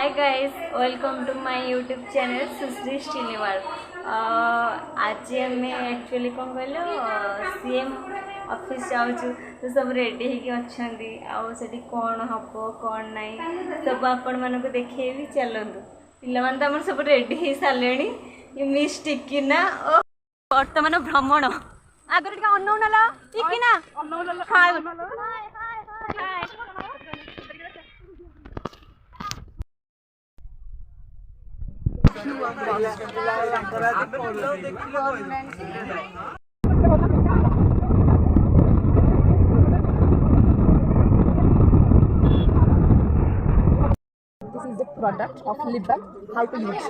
Hi guys, welcome to my YouTube channel Sushri Shrinival. आज आम actually कौन कह सीएम ऑफिस जाऊँ तो सब रेडी होती कौन हम कौन ना सब आपण मानक देखेबी। चलतु पिला तो सब रेडी हो सारे मिस टिकिना और बर्तमान भ्रमण आगे अनौना Tikina This is the product of lip balm. How to use?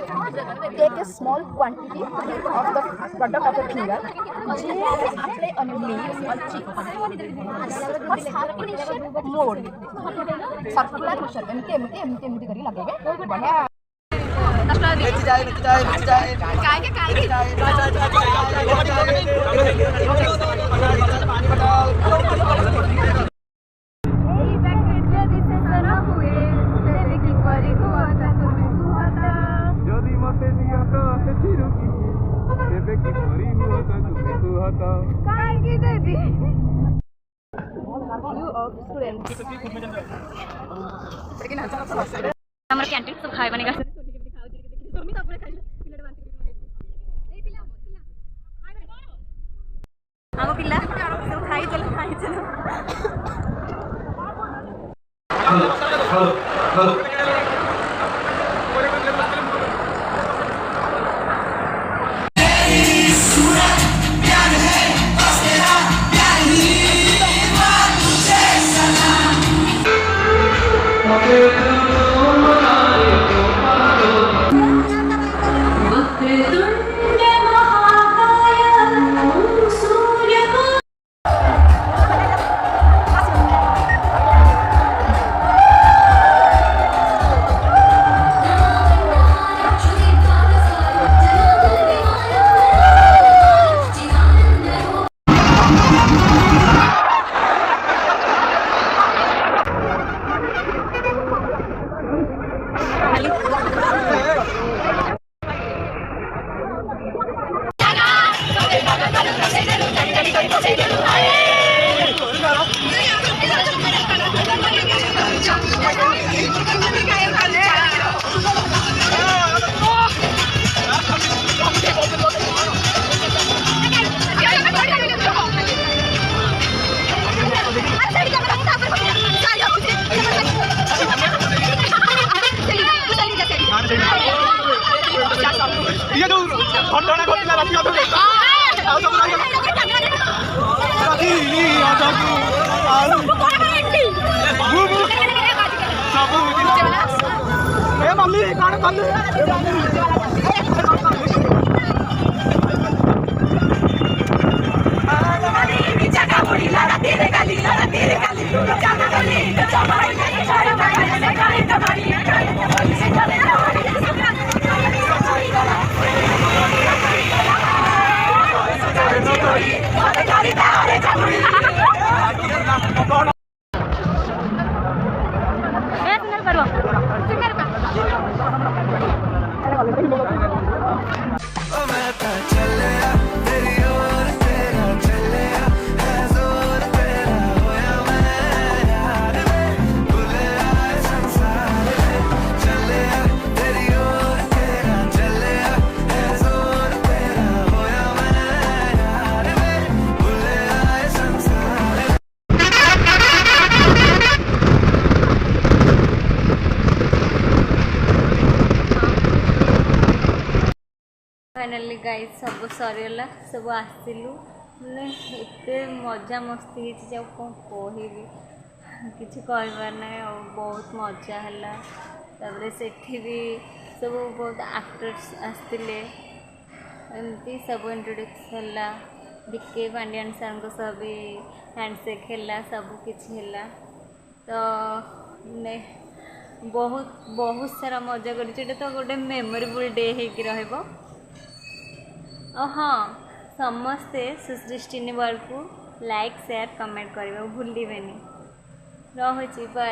Take a small quantity of the product of a finger. Just apply on your lips or cheeks. Circular mode. Circular motion. एमती करी लगेबे बढ़िया। हमारे canteen सब खाए बनेगा हम पिला सब खाई चलो ये जो घटना घटिला राति अधो आ सब राति आ जाऊ आलू बुबु सब ए मम्मी कान कल्लू फाइनाली गाइस सब सरीगला सब आसलु मैंने एते मजा मस्ती कौन कहबी किसी कहबार ना बहुत मजा है। तापर सेठी भी सब बहुत एक्टर्स आसते एमती सब इंट्रोड्यूस है। बीके पांडियान सर को सब भी हैंडसेक है सब किसी है तो ने बहुत बहुत सारा मजा कर तो गोटे मेमोरेबल डे हो। हाँ समस्ते सुश्री श्रीनिवाल को लाइक शेयर कमेंट करने भूलें। रही बाय।